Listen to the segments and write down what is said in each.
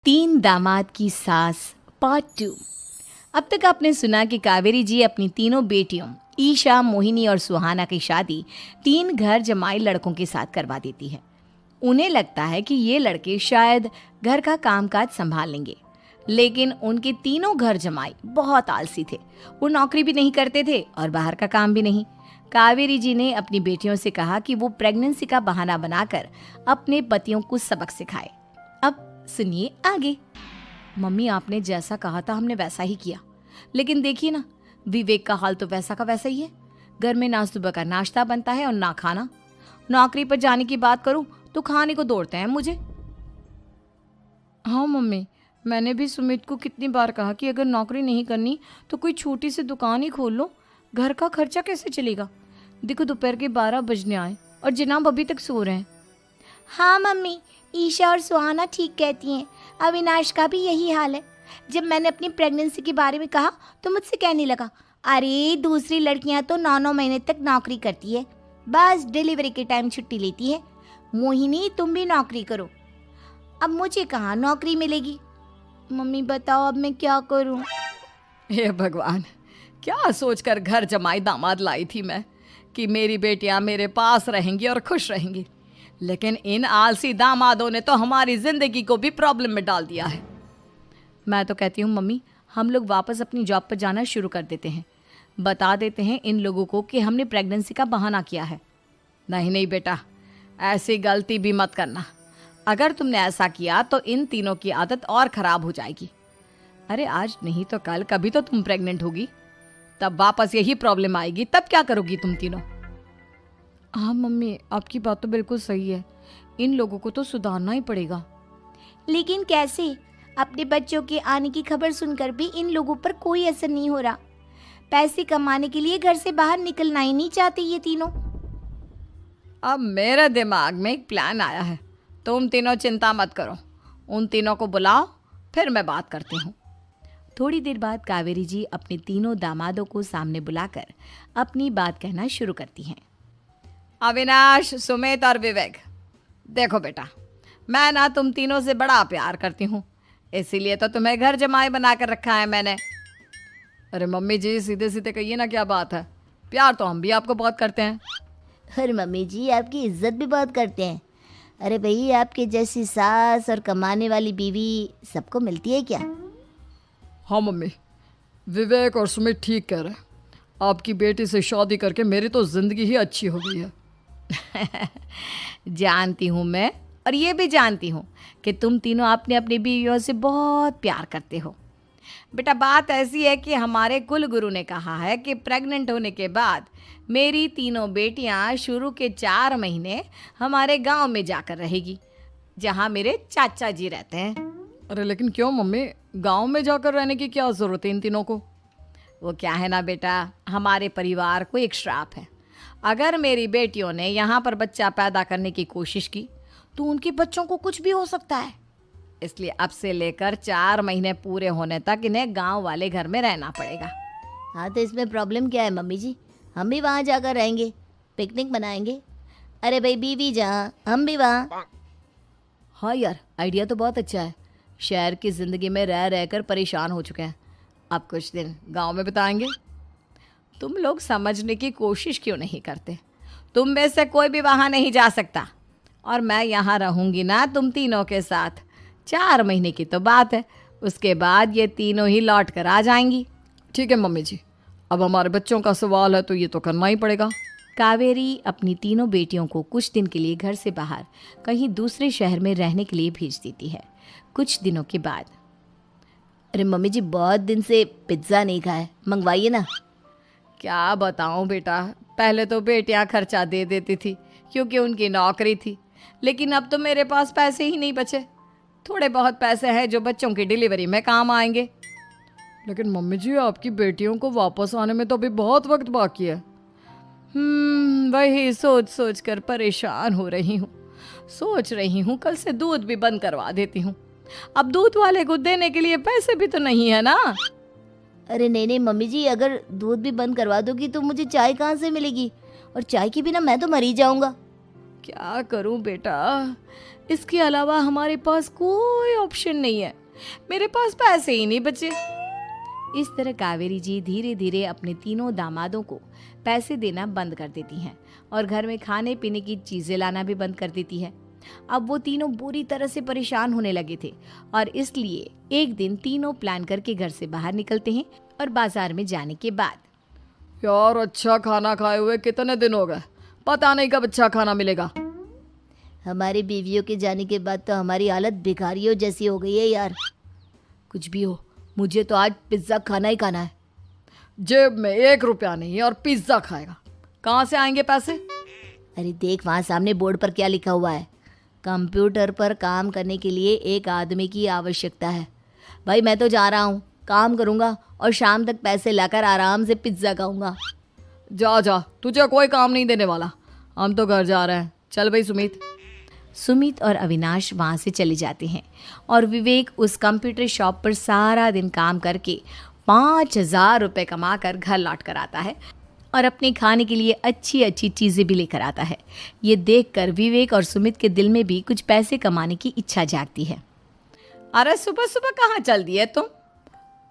तीन दामाद की सास पार्ट 2। अब तक आपने सुना कि कावेरी जी अपनी तीनों बेटियों ईशा, मोहिनी और सुहाना की शादी तीन घर जमाई लड़कों के साथ करवा देती है। उन्हें लगता है कि ये लड़के शायद घर का कामकाज संभाल लेंगे, लेकिन उनके तीनों घर जमाई बहुत आलसी थे। वो नौकरी भी नहीं करते थे और बाहर का काम भी नहीं। कावेरी जी ने अपनी बेटियों से कहा कि वो प्रेगनेंसी का बहाना बनाकर अपने पतियों को सबक सिखाए। अब सुनिए आगे। मम्मी, आपने जैसा कहा था हमने वैसा ही किया, लेकिन देखिए ना, विवेक का हाल तो वैसा का वैसा ही है। घर में ना सुबह का नाश्ता बनता है और ना खाना। नौकरी पर जाने की बात करूं तो खाने को दौड़ते हैं मुझे। हाँ मम्मी, मैंने भी सुमित को कितनी बार कहा कि अगर नौकरी नहीं करनी तो कोई छोटी सी दुकान ही खोल लो, घर का खर्चा कैसे चलेगा। देखो दोपहर के 12 बजने आए और जनाब अभी तक सो रहे हैं। हाँ मम्मी, ईशा और सुहाना ठीक कहती हैं। अविनाश का भी यही हाल है। जब मैंने अपनी प्रेगनेंसी के बारे में कहा तो मुझसे कहने लगा, अरे दूसरी लड़कियां तो 9-9 महीने तक नौकरी करती है, बस डिलीवरी के टाइम छुट्टी लेती है। मोहिनी, तुम भी नौकरी करो। अब मुझे कहाँ नौकरी मिलेगी। मम्मी बताओ अब मैं क्या करूँ। हे भगवान, क्या सोचकर घर जमाई दामाद लाई थी मैं कि मेरी बेटियां मेरे पास रहेंगी और खुश रहेंगी, लेकिन इन आलसी दामादों ने तो हमारी जिंदगी को भी प्रॉब्लम में डाल दिया है। मैं तो कहती हूँ मम्मी, हम लोग वापस अपनी जॉब पर जाना शुरू कर देते हैं। बता देते हैं इन लोगों को कि हमने प्रेगनेंसी का बहाना किया है। नहीं नहीं बेटा, ऐसी गलती भी मत करना। अगर तुमने ऐसा किया तो इन तीनों की आदत और ख़राब हो जाएगी। अरे आज नहीं तो कल कभी तो तुम प्रेग्नेंट होगी, तब वापस यही प्रॉब्लम आएगी। तब क्या करोगी तुम तीनों। हाँ मम्मी, आपकी बात तो बिल्कुल सही है। इन लोगों को तो सुधारना ही पड़ेगा। लेकिन कैसे? अपने बच्चों के आने की खबर सुनकर भी इन लोगों पर कोई असर नहीं हो रहा। पैसे कमाने के लिए घर से बाहर निकलना ही नहीं चाहते ये तीनों। अब मेरे दिमाग में एक प्लान आया है। तुम तीनों चिंता मत करो, उन तीनों को बुलाओ, फिर मैं बात करती हूँ। थोड़ी देर बाद कावेरी जी अपने तीनों दामादों को सामने बुलाकर अपनी बात कहना शुरू करती हैं। अविनाश, सुमित और विवेक, देखो बेटा, मैं ना तुम तीनों से बड़ा प्यार करती हूँ, इसीलिए तो तुम्हें घर जमाई बना कर रखा है मैंने। अरे मम्मी जी, सीधे सीधे कहिए ना, क्या बात है। प्यार तो हम भी आपको बहुत करते हैं। अरे मम्मी जी, आपकी इज्जत भी बहुत करते हैं। अरे भाई, आपके जैसी सास और कमाने वाली बीवी सबको मिलती है क्या? हाँ मम्मी, विवेक और सुमित ठीक कह रहे हैं। आपकी बेटी से शादी करके मेरी तो ज़िंदगी ही अच्छी हो गई है। जानती हूँ मैं, और ये भी जानती हूँ कि तुम तीनों अपने अपनी बीवियों से बहुत प्यार करते हो। बेटा, बात ऐसी है कि हमारे कुल गुरु ने कहा है कि प्रेग्नेंट होने के बाद मेरी तीनों बेटियाँ शुरू के 4 महीने हमारे गांव में जाकर रहेगी, जहाँ मेरे चाचा जी रहते हैं। अरे लेकिन क्यों मम्मी, गांव में जाकर रहने की क्या ज़रूरत है इन तीनों को। वो क्या है ना बेटा, हमारे परिवार को एक श्राप है। अगर मेरी बेटियों ने यहाँ पर बच्चा पैदा करने की कोशिश की तो उनके बच्चों को कुछ भी हो सकता है। इसलिए अब से लेकर 4 महीने पूरे होने तक इन्हें गांव वाले घर में रहना पड़ेगा। हाँ तो इसमें प्रॉब्लम क्या है मम्मी जी? हम भी वहाँ जाकर रहेंगे, पिकनिक मनाएंगे। अरे भाई, बीवी जहाँ हम भी वहाँ। हाँ यार, आइडिया तो बहुत अच्छा है। शहर की ज़िंदगी में रह रहकर परेशान हो चुके हैं, अब कुछ दिन गांव में बिताएंगे। तुम लोग समझने की कोशिश क्यों नहीं करते। तुम में से कोई भी वहाँ नहीं जा सकता, और मैं यहाँ रहूँगी ना तुम तीनों के साथ। 4 महीने की तो बात है, उसके बाद ये तीनों ही लौट कर आ जाएंगी। ठीक है मम्मी जी, अब हमारे बच्चों का सवाल है तो ये तो करना ही पड़ेगा। कावेरी अपनी तीनों बेटियों को कुछ दिन के लिए घर से बाहर कहीं दूसरे शहर में रहने के लिए भेज देती है। कुछ दिनों के बाद, अरे मम्मी जी, बहुत दिन से पिज्ज़ा नहीं खाया, मंगवाइए ना। क्या बताऊं बेटा, पहले तो बेटियां खर्चा दे देती थी क्योंकि उनकी नौकरी थी, लेकिन अब तो मेरे पास पैसे ही नहीं बचे। थोड़े बहुत पैसे हैं जो बच्चों की डिलीवरी में काम आएंगे। लेकिन मम्मी जी, आपकी बेटियों को वापस आने में तो अभी बहुत वक्त बाकी है। वही सोच सोच कर परेशान हो रही हूँ। सोच रही हूँ कल से दूध भी बंद करवा देती हूँ। अब दूध वाले को देने के लिए पैसे भी तो नहीं है ना। अरे नहीं नहीं मम्मी जी, अगर दूध भी बंद करवा दोगी तो मुझे चाय कहाँ से मिलेगी? और चाय के बिना मैं तो मर ही जाऊंगा। क्या करूं बेटा, इसके अलावा हमारे पास कोई ऑप्शन नहीं है, मेरे पास पैसे ही नहीं बचे। इस तरह कावेरी जी धीरे धीरे अपने तीनों दामादों को पैसे देना बंद कर देती हैं और घर में खाने पीने की चीजें लाना भी बंद कर देती है। अब वो तीनों बुरी तरह से परेशान होने लगे थे और इसलिए एक दिन तीनों प्लान करके घर से बाहर निकलते हैं और बाजार में जाने के बाद यार अच्छा खाना खाए हुए कितने दिन हो गए, पता नहीं कब अच्छा खाना मिलेगा। हमारी बीवियों के जाने के बाद तो हमारी हालत भिखारियों जैसी हो गई है यार। कुछ भी हो, मुझे तो आज पिज्ज़ा खाना ही खाना है। जेब में 1 रुपया नहीं और पिज्ज़ा खाएगा, कहाँ से आएंगे पैसे? अरे देख वहाँ सामने बोर्ड पर क्या लिखा हुआ है, कंप्यूटर पर काम करने के लिए एक आदमी की आवश्यकता है। भाई मैं तो जा रहा हूँ, काम करूँगा और शाम तक पैसे लाकर आराम से पिज्ज़ा खाऊंगा। जा जा, तुझे कोई काम नहीं देने वाला, हम तो घर जा रहे हैं। चल भाई सुमित। सुमित और अविनाश वहाँ से चले जाते हैं और विवेक उस कंप्यूटर शॉप पर सारा दिन काम करके 5,000 रुपये कमा कर घर लौट कर आता है और अपने खाने के लिए अच्छी अच्छी चीज़ें भी लेकर आता है। ये देखकर विवेक और सुमित के दिल में भी कुछ पैसे कमाने की इच्छा जागती है। अरे सुबह सुबह कहाँ चल दिए तुम?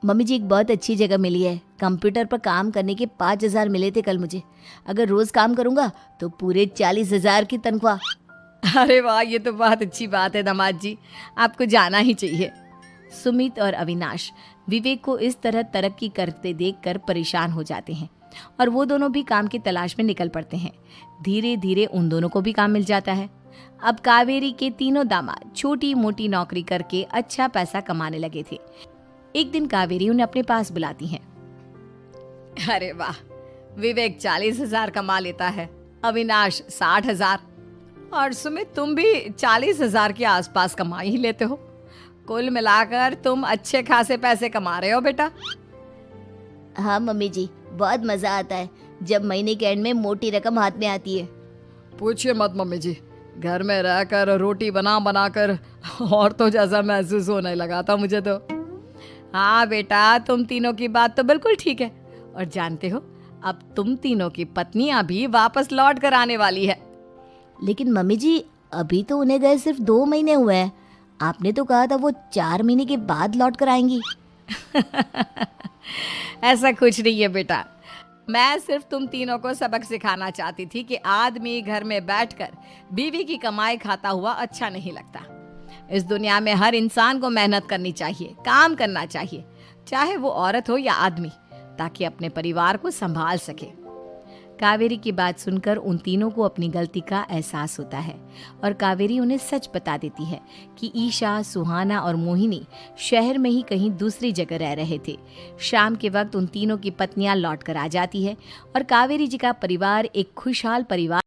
मम्मी जी एक बहुत अच्छी जगह मिली है, कंप्यूटर पर काम करने के 5,000 मिले थे कल मुझे। अगर रोज़ काम करूँगा तो पूरे 40,000 की तनख्वाह। अरे वाह, ये तो बहुत अच्छी बात है दामाद जी, आपको जाना ही चाहिए। सुमित और अविनाश विवेक को इस तरह तरक्की करते देखकर परेशान हो जाते हैं और वो दोनों भी काम की तलाश में निकल पड़ते हैं। धीरे धीरे उन दोनों को भी काम मिल जाता है। अब कावेरी के तीनों दामाद छोटी मोटी नौकरी करके अच्छा पैसा कमाने लगे थे। एक दिन कावेरी उन्हें अपने पास बुलाती हैं। अरे वाह, विवेक 40,000 कमा लेता है, अविनाश 60,000 और सुमित तुम भी 40,000 के आसपास कमा ही लेते हो। कुल मिलाकर तुम अच्छे खासे पैसे कमा रहे हो बेटा। हाँ मम्मी जी, बहुत मज़ा आता है जब महीने के एंड में मोटी रकम हाथ में आती है। पूछिए मत मम्मी जी, घर में रहकर रोटी बना बना कर और तो जैसा महसूस होने लगा था मुझे तो। हाँ बेटा, तुम तीनों की बात तो बिल्कुल ठीक है और जानते हो अब तुम तीनों की पत्नियां भी वापस लौट कर आने वाली है। लेकिन मम्मी जी अभी तो उन्हें गए सिर्फ 2 महीने हुए हैं, आपने तो कहा था वो 4 महीने के बाद लौट कर आएंगी। ऐसा कुछ नहीं है बेटा, मैं सिर्फ तुम तीनों को सबक सिखाना चाहती थी कि आदमी घर में बैठकर बीवी की कमाई खाता हुआ अच्छा नहीं लगता। इस दुनिया में हर इंसान को मेहनत करनी चाहिए, काम करना चाहिए, चाहे वो औरत हो या आदमी, ताकि अपने परिवार को संभाल सके। कावेरी की बात सुनकर उन तीनों को अपनी गलती का एहसास होता है और कावेरी उन्हें सच बता देती है कि ईशा, सुहाना और मोहिनी शहर में ही कहीं दूसरी जगह रह रहे थे। शाम के वक्त उन तीनों की पत्नियां लौट कर आ जाती है और कावेरी जी का परिवार एक खुशहाल परिवार